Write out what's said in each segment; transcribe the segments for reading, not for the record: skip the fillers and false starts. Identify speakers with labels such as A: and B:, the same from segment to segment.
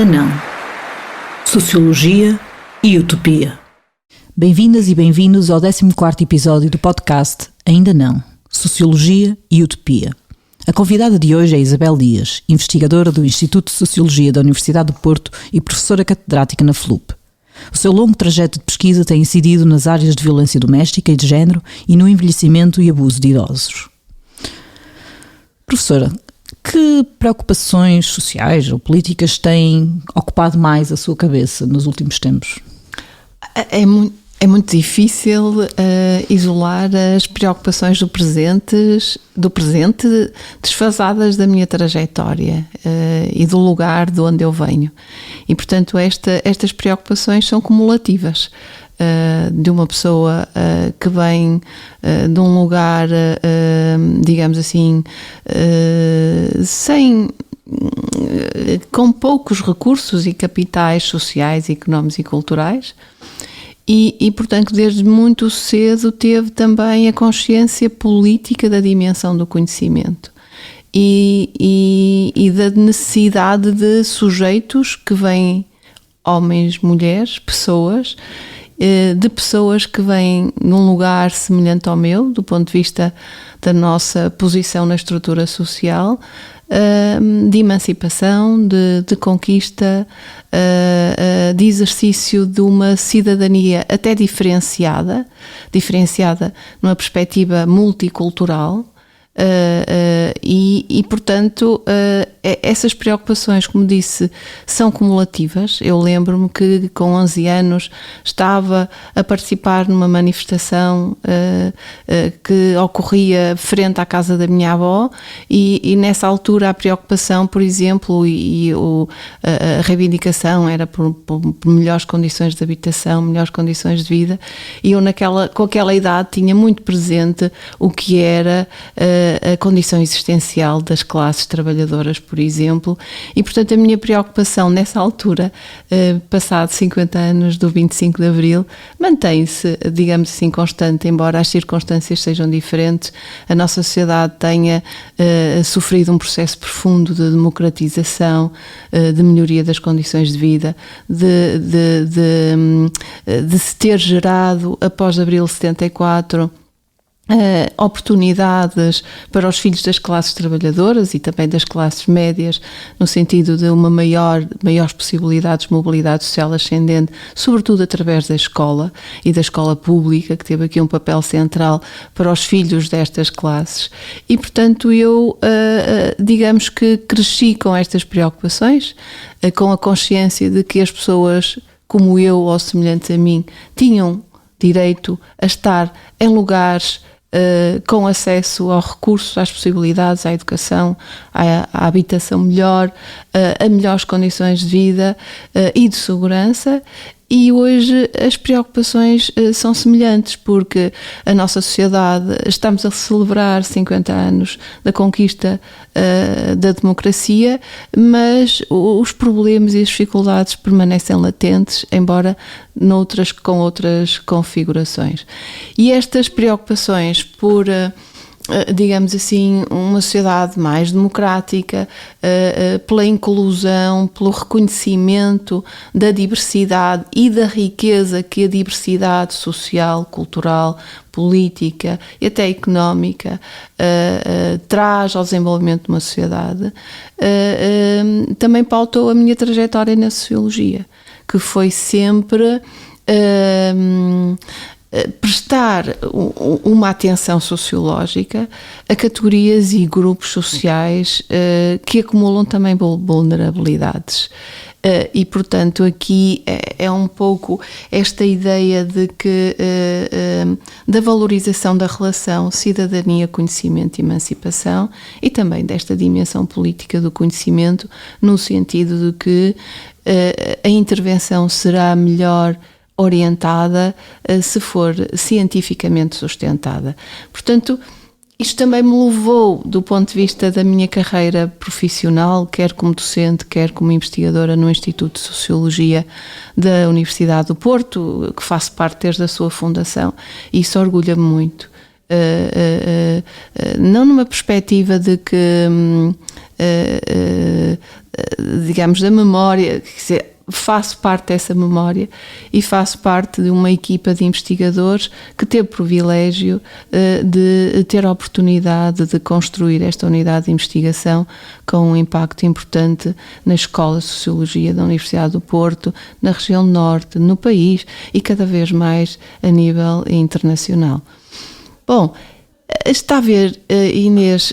A: Ainda não. Sociologia e Utopia.
B: Bem-vindas e bem-vindos ao 14º episódio do podcast Ainda não. Sociologia e Utopia. A convidada de hoje é Isabel Dias, investigadora do Instituto de Sociologia da Universidade do Porto e professora catedrática na FLUP. O seu longo trajeto de pesquisa tem incidido nas áreas de violência doméstica e de género e no envelhecimento e abuso de idosos. Professora, que preocupações sociais ou políticas têm ocupado mais a sua cabeça nos últimos tempos?
C: É muito difícil isolar as preocupações do presente desfasadas da minha trajetória e do lugar de onde eu venho. E, portanto, estas preocupações são cumulativas. De uma pessoa que vem de um lugar, digamos assim, com poucos recursos e capitais sociais, económicos e culturais, e, portanto, desde muito cedo teve também a consciência política da dimensão do conhecimento e da necessidade de sujeitos que vêm, homens, mulheres, pessoas, de pessoas que vêm num lugar semelhante ao meu, do ponto de vista da nossa posição na estrutura social, de emancipação, de conquista, de exercício de uma cidadania até diferenciada numa perspectiva multicultural. Portanto, essas preocupações, como disse, são cumulativas. Eu lembro-me que com 11 anos estava a participar numa manifestação que ocorria frente à casa da minha avó e nessa altura a preocupação, por exemplo, a reivindicação era por melhores condições de habitação, melhores condições de vida, e eu com aquela idade tinha muito presente o que era a condição existencial das classes trabalhadoras, por exemplo, e portanto a minha preocupação nessa altura, passados 50 anos do 25 de Abril, mantém-se, digamos assim, constante, embora as circunstâncias sejam diferentes. A nossa sociedade tenha sofrido um processo profundo de democratização, de melhoria das condições de vida, de se ter gerado, após Abril 74, oportunidades para os filhos das classes trabalhadoras e também das classes médias, no sentido de uma maiores possibilidades de mobilidade social ascendente, sobretudo através da escola e da escola pública, que teve aqui um papel central para os filhos destas classes. E, portanto, eu, digamos que cresci com estas preocupações, com a consciência de que as pessoas como eu ou semelhantes a mim tinham direito a estar em lugares com acesso ao recurso, às possibilidades, à educação, à habitação melhor, a melhores condições de vida e de segurança. E hoje as preocupações são semelhantes, porque a nossa sociedade, estamos a celebrar 50 anos da conquista da democracia, mas os problemas e as dificuldades permanecem latentes, embora com outras configurações. E estas preocupações por, digamos assim, uma sociedade mais democrática, pela inclusão, pelo reconhecimento da diversidade e da riqueza que a diversidade social, cultural, política e até económica traz ao desenvolvimento de uma sociedade, também pautou a minha trajetória na sociologia, que foi sempre prestar uma atenção sociológica a categorias e grupos sociais que acumulam também vulnerabilidades. E, portanto, aqui é um pouco esta ideia de que da valorização da relação cidadania, conhecimento e emancipação, e também desta dimensão política do conhecimento, no sentido de que a intervenção será melhor orientada se for cientificamente sustentada. Portanto, isto também me levou, do ponto de vista da minha carreira profissional, quer como docente, quer como investigadora no Instituto de Sociologia da Universidade do Porto, que faço parte desde a sua fundação, e isso orgulha-me muito. Não numa perspectiva de que digamos, da memória, quer dizer, faço parte dessa memória e faço parte de uma equipa de investigadores que teve o privilégio de ter a oportunidade de construir esta unidade de investigação com um impacto importante na Escola de Sociologia da Universidade do Porto, na região norte, no país e cada vez mais a nível internacional. Bom, está a ver, Inês,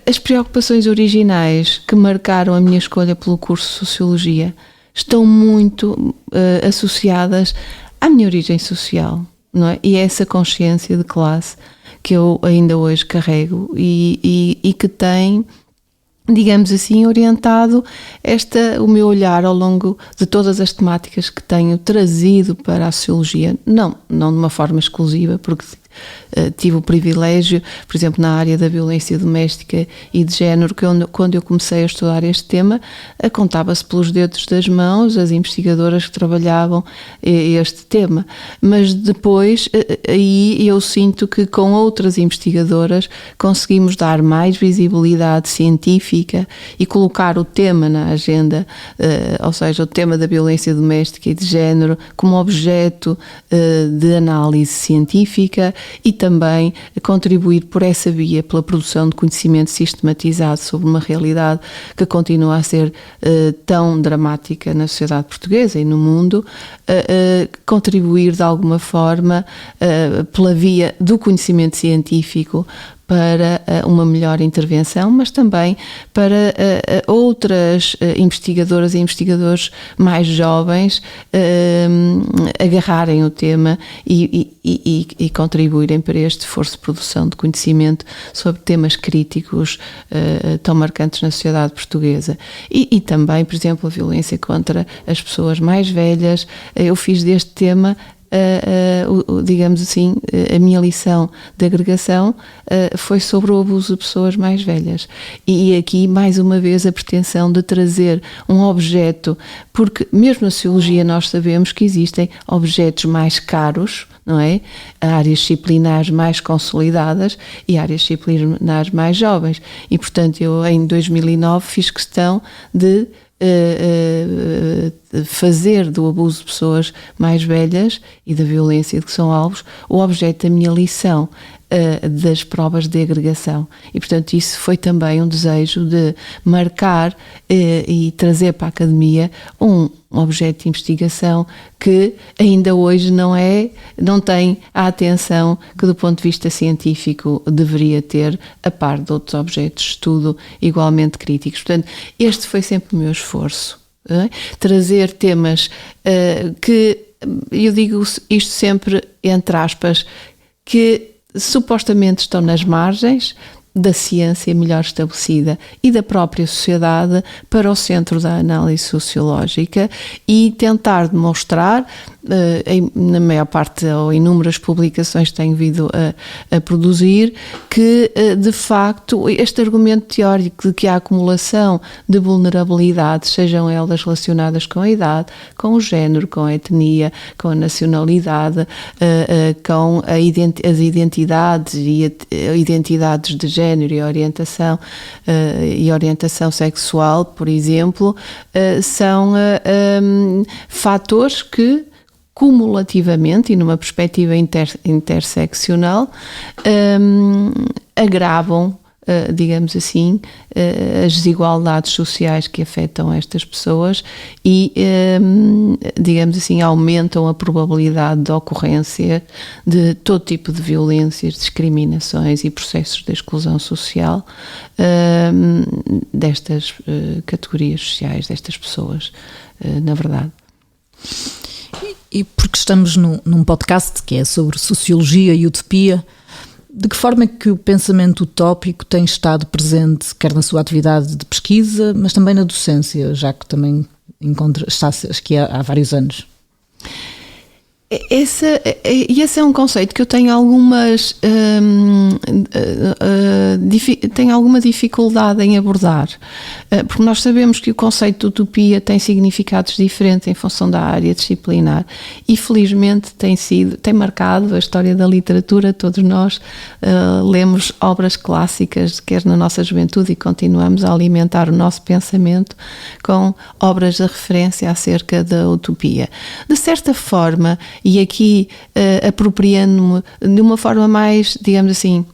C: as preocupações originais que marcaram a minha escolha pelo curso de Sociologia estão muito associadas à minha origem social, não é? E essa consciência de classe que eu ainda hoje carrego e que tem, digamos assim, orientado o meu olhar ao longo de todas as temáticas que tenho trazido para a sociologia, não de uma forma exclusiva, porque tive o privilégio, por exemplo, na área da violência doméstica e de género, que quando eu comecei a estudar este tema, contava-se pelos dedos das mãos as investigadoras que trabalhavam este tema, mas depois aí eu sinto que com outras investigadoras conseguimos dar mais visibilidade científica e colocar o tema na agenda, ou seja, o tema da violência doméstica e de género como objeto de análise científica e também contribuir por essa via pela produção de conhecimento sistematizado sobre uma realidade que continua a ser tão dramática na sociedade portuguesa e no mundo, contribuir de alguma forma pela via do conhecimento científico para uma melhor intervenção, mas também para outras investigadoras e investigadores mais jovens agarrarem o tema e contribuírem para este esforço de produção de conhecimento sobre temas críticos tão marcantes na sociedade portuguesa. E também, por exemplo, a violência contra as pessoas mais velhas. Eu fiz deste tema, digamos assim, a minha lição de agregação foi sobre o abuso de pessoas mais velhas. E aqui, mais uma vez, a pretensão de trazer um objeto, porque mesmo na sociologia nós sabemos que existem objetos mais caros, não é? Áreas disciplinares mais consolidadas e áreas disciplinares mais jovens. E, portanto, eu em 2009 fiz questão de fazer do abuso de pessoas mais velhas e da violência de que são alvos o objeto da minha lição das provas de agregação. E, portanto, isso foi também um desejo de marcar e trazer para a academia um objeto de investigação que ainda hoje não tem a atenção que do ponto de vista científico deveria ter, a par de outros objetos de estudo igualmente críticos. Portanto, este foi sempre o meu esforço, trazer temas que, eu digo isto sempre entre aspas, que supostamente estão nas margens da ciência melhor estabelecida e da própria sociedade para o centro da análise sociológica e tentar demonstrar, na maior parte ou inúmeras publicações que tenho vindo a produzir, que de facto este argumento teórico de que a acumulação de vulnerabilidades, sejam elas relacionadas com a idade, com o género, com a etnia, com a nacionalidade, com as identidades e identidades de género e orientação sexual, por exemplo, são fatores que cumulativamente e numa perspectiva interseccional agravam, digamos assim, as desigualdades sociais que afetam estas pessoas e, digamos assim, aumentam a probabilidade de ocorrência de todo tipo de violências, discriminações e processos de exclusão social destas categorias sociais, destas pessoas, na verdade.
B: E porque estamos num podcast que é sobre sociologia e utopia, de que forma é que o pensamento utópico tem estado presente, quer na sua atividade de pesquisa, mas também na docência, já que também está aqui há vários anos?
C: Esse é um conceito que eu tenho tenho alguma dificuldade em abordar, porque nós sabemos que o conceito de utopia tem significados diferentes em função da área disciplinar e felizmente tem marcado a história da literatura. Todos nós lemos obras clássicas, quer na nossa juventude, e continuamos a alimentar o nosso pensamento com obras de referência acerca da utopia. De certa forma, e aqui apropriando-me de uma forma mais, digamos assim,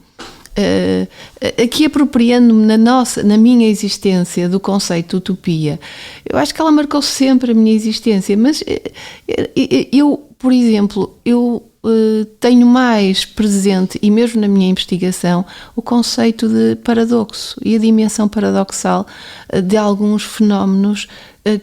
C: aqui apropriando-me na minha existência do conceito de utopia, eu acho que ela marcou sempre a minha existência, mas eu, por exemplo, tenho mais presente, e mesmo na minha investigação, o conceito de paradoxo e a dimensão paradoxal de alguns fenómenos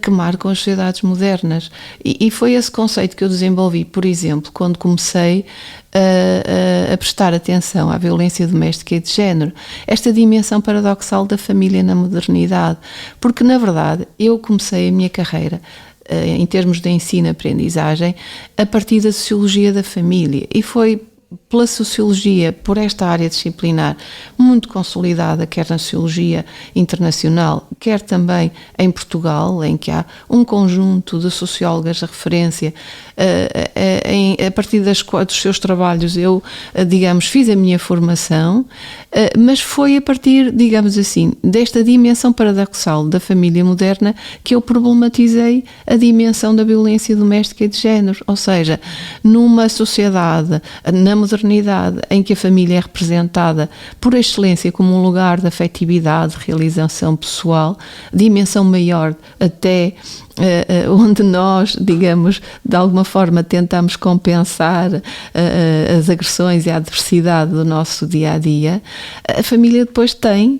C: que marcam as sociedades modernas. E foi esse conceito que eu desenvolvi, por exemplo, quando comecei a prestar atenção à violência doméstica e de género, esta dimensão paradoxal da família na modernidade, porque na verdade eu comecei a minha carreira em termos de ensino-aprendizagem a partir da sociologia da família, e foi pela sociologia, por esta área disciplinar muito consolidada, quer na sociologia internacional, quer também em Portugal, em que há um conjunto de sociólogas de referência. A partir dos seus trabalhos eu, digamos, fiz a minha formação, mas foi a partir, digamos assim, desta dimensão paradoxal da família moderna que eu problematizei a dimensão da violência doméstica e de género, ou seja, numa sociedade, na modernidade, em que a família é representada por excelência como um lugar de afetividade, de realização pessoal, dimensão maior até onde nós, digamos, de alguma forma tentamos compensar as agressões e a adversidade do nosso dia-a-dia, a família depois tem,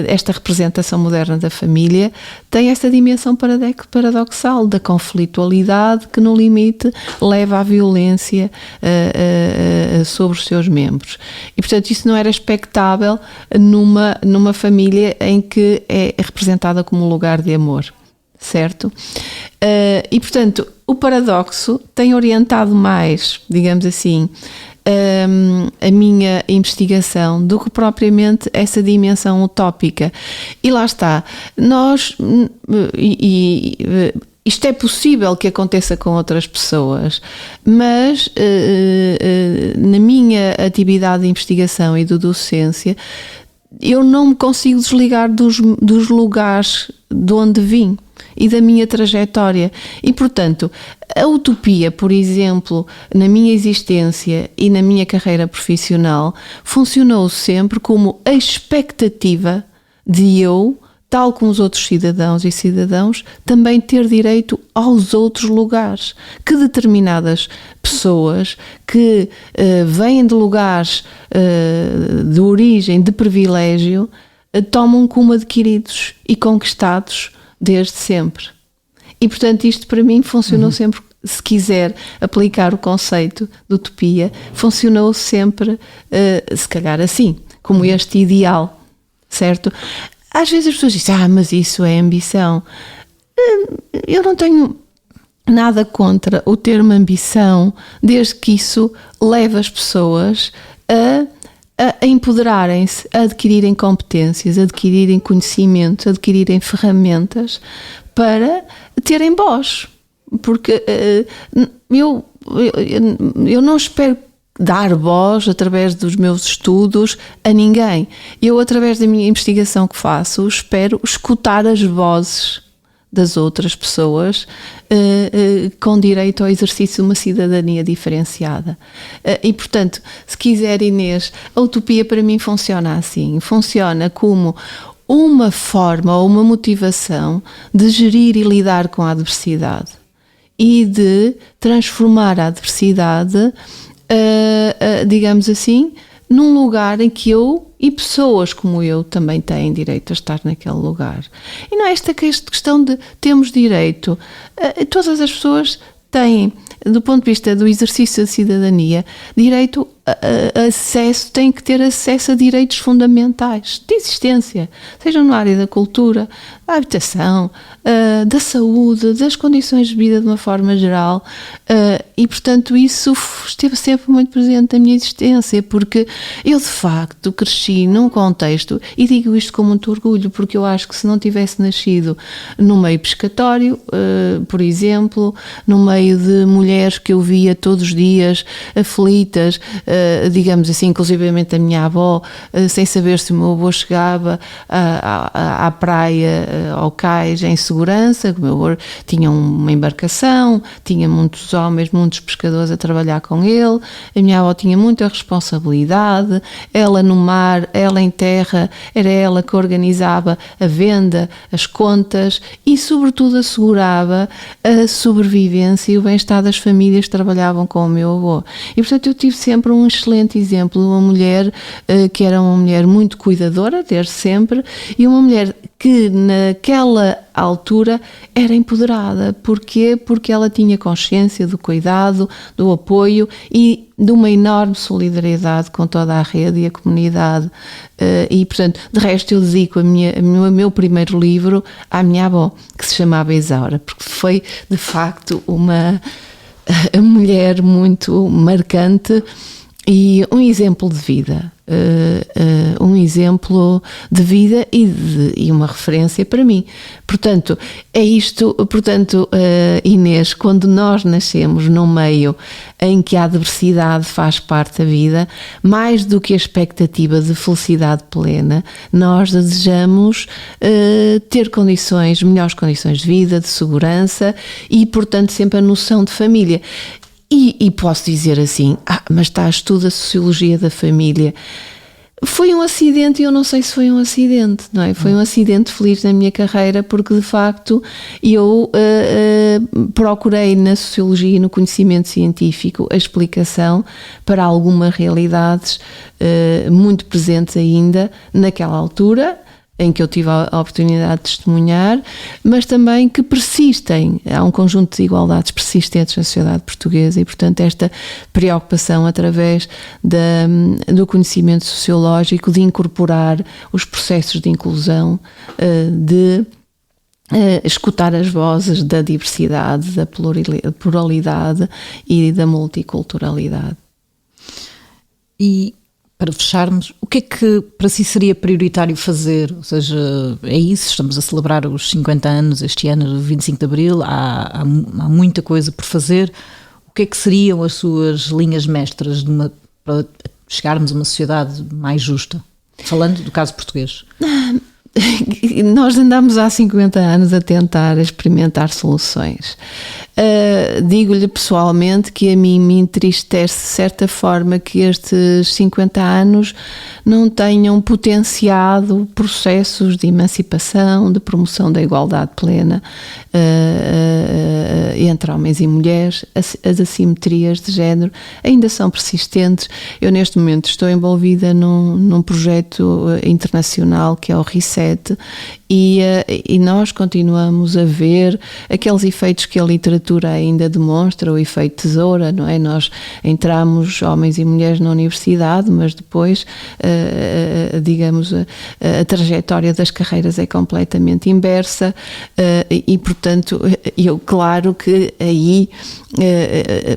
C: esta representação moderna da família, tem esta dimensão paradoxal da conflitualidade que no limite leva à violência sobre os seus membros. E portanto isso não era expectável numa família em que é representada como um lugar de amor. Certo? E portanto o paradoxo tem orientado mais, digamos assim, a minha investigação do que propriamente essa dimensão utópica. E lá está, isto é possível que aconteça com outras pessoas, mas na minha atividade de investigação e de docência eu não me consigo desligar dos lugares de onde vim e da minha trajetória. E, portanto, a utopia, por exemplo, na minha existência e na minha carreira profissional, funcionou sempre como a expectativa de eu, tal como os outros cidadãos e cidadãos, também ter direito aos outros lugares que determinadas pessoas que vêm de lugares de origem, de privilégio, tomam como adquiridos e conquistados desde sempre. E, portanto, isto para mim funcionou sempre, se quiser aplicar o conceito de utopia, funcionou sempre, se calhar assim, como este ideal, certo? Às vezes as pessoas dizem, mas isso é ambição. Eu não tenho nada contra o termo ambição, desde que isso leve as pessoas a empoderarem-se, a adquirirem competências, a adquirirem conhecimentos, a adquirirem ferramentas para terem voz. Porque eu não espero dar voz através dos meus estudos a ninguém. Eu, através da minha investigação que faço, espero escutar as vozes das outras pessoas com direito ao exercício de uma cidadania diferenciada. E, portanto, se quiser, Inês, a utopia para mim funciona assim. Funciona como uma forma ou uma motivação de gerir e lidar com a adversidade e de transformar a adversidade, digamos assim, num lugar em que eu e pessoas como eu também têm direito a estar naquele lugar. E não é esta questão de temos direito. Todas as pessoas têm, do ponto de vista do exercício da cidadania, direito acesso, têm que ter acesso a direitos fundamentais de existência, sejam na área da cultura, da habitação, da saúde, das condições de vida de uma forma geral, e portanto isso esteve sempre muito presente na minha existência, porque eu de facto cresci num contexto, e digo isto com muito orgulho, porque eu acho que se não tivesse nascido no meio pescatório, por exemplo, no meio de mulheres que eu via todos os dias aflitas, digamos assim, inclusivamente a minha avó, sem saber se o meu avô chegava à praia, ao cais, em segurança. O meu avô tinha uma embarcação, tinha muitos homens, muitos pescadores a trabalhar com ele, a minha avó tinha muita responsabilidade, ela no mar, ela em terra, era ela que organizava a venda, as contas e sobretudo assegurava a sobrevivência e o bem-estar das famílias que trabalhavam com o meu avô. E portanto eu tive sempre um excelente exemplo de uma mulher que era uma mulher muito cuidadora, desde sempre, e uma mulher que naquela altura era empoderada. Porquê? Porque ela tinha consciência do cuidado, do apoio e de uma enorme solidariedade com toda a rede e a comunidade. E, portanto, de resto eu dedico o meu primeiro livro à minha avó, que se chamava Isaura, porque foi, de facto, uma mulher muito marcante e um exemplo de vida. Um exemplo de vida e uma referência para mim. Portanto, é isto. Portanto, Inês, quando nós nascemos num meio em que a adversidade faz parte da vida, mais do que a expectativa de felicidade plena, nós desejamos ter melhores condições de vida, de segurança e, portanto, sempre a noção de família. E posso dizer assim, mas está a estudar a sociologia da família. Foi um acidente e eu não sei se foi um acidente, não é? Foi um acidente feliz na minha carreira porque, de facto, eu procurei na sociologia e no conhecimento científico a explicação para algumas realidades muito presentes ainda naquela altura, em que eu tive a oportunidade de testemunhar, mas também que persistem. Há um conjunto de desigualdades persistentes na sociedade portuguesa e, portanto, esta preocupação através do conhecimento sociológico de incorporar os processos de inclusão, de escutar as vozes da diversidade, da pluralidade e da multiculturalidade.
B: E para fecharmos, o que é que para si seria prioritário fazer? Ou seja, é isso, estamos a celebrar os 50 anos este ano, 25 de Abril, há muita coisa por fazer. O que é que seriam as suas linhas mestras para chegarmos a uma sociedade mais justa? Falando do caso português.
C: Nós andamos há 50 anos a tentar experimentar soluções. Digo-lhe pessoalmente que a mim me entristece de certa forma que estes 50 anos não tenham potenciado processos de emancipação, de promoção da igualdade plena entre homens e mulheres. As assimetrias de género ainda são persistentes. Eu neste momento estou envolvida num projeto internacional que é o RESET e nós continuamos a ver aqueles efeitos que a literatura ainda demonstra, o efeito tesoura, não é? Nós entramos, homens e mulheres, na universidade, mas depois, digamos, a trajetória das carreiras é completamente inversa e, portanto, claro que aí,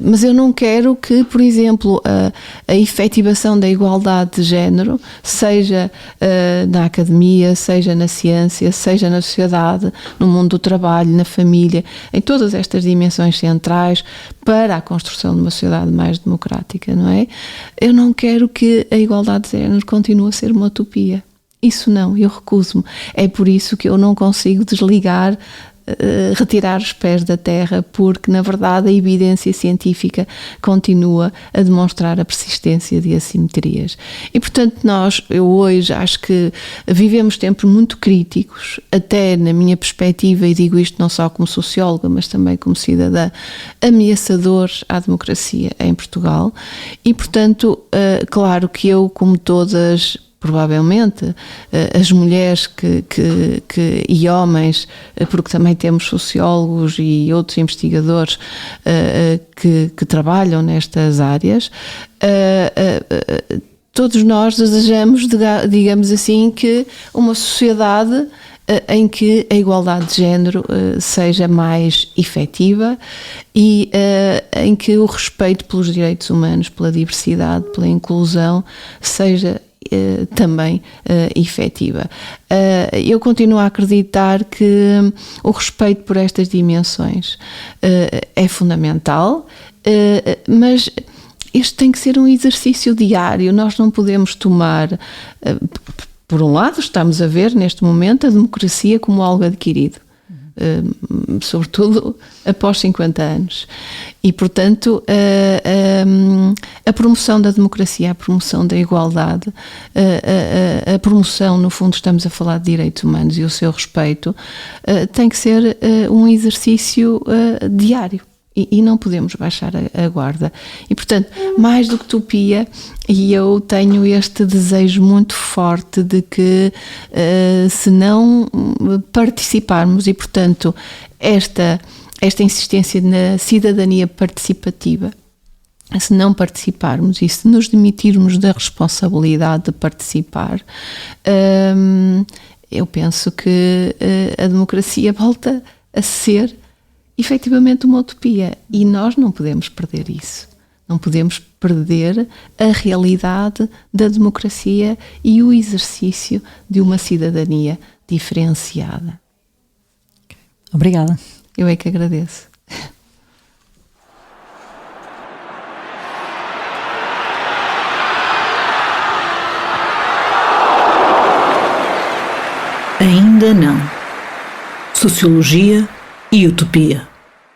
C: mas eu não quero que, por exemplo, a efetivação da igualdade de género, seja na academia, seja na ciência, seja na sociedade, no mundo do trabalho, na família, em todas estas dimensões centrais para a construção de uma sociedade mais democrática, não é? Eu não quero que a igualdade de género continue a ser uma utopia. Isso não, eu recuso-me. É por isso que eu não consigo desligar, retirar os pés da terra, porque na verdade a evidência científica continua a demonstrar a persistência de assimetrias. E portanto eu hoje acho que vivemos tempos muito críticos, até na minha perspectiva, e digo isto não só como socióloga, mas também como cidadã, ameaçadores à democracia em Portugal. E portanto, claro que eu, como todas provavelmente as mulheres e homens, porque também temos sociólogos e outros investigadores que trabalham nestas áreas, todos nós desejamos, digamos assim, que uma sociedade em que a igualdade de género seja mais efetiva e em que o respeito pelos direitos humanos, pela diversidade, pela inclusão, seja também efetiva. Eu continuo a acreditar que o respeito por estas dimensões é fundamental, mas este tem que ser um exercício diário. Nós não podemos tomar, por um lado, estamos a ver neste momento a democracia como algo adquirido, sobretudo após 50 anos. E, portanto, a promoção da democracia, a promoção da igualdade, a promoção, no fundo, estamos a falar de direitos humanos e o seu respeito, tem que ser um exercício diário. E não podemos baixar a guarda. E, portanto, mais do que utopia, e eu tenho este desejo muito forte de que, se não participarmos, e, portanto, esta insistência na cidadania participativa, se não participarmos e se nos demitirmos da responsabilidade de participar, eu penso que a democracia volta a ser efetivamente uma utopia, e nós não podemos perder isso. Não podemos perder a realidade da democracia e o exercício de uma cidadania diferenciada.
B: Obrigada.
C: Eu é que agradeço.
B: Ainda não. Sociologia e utopia.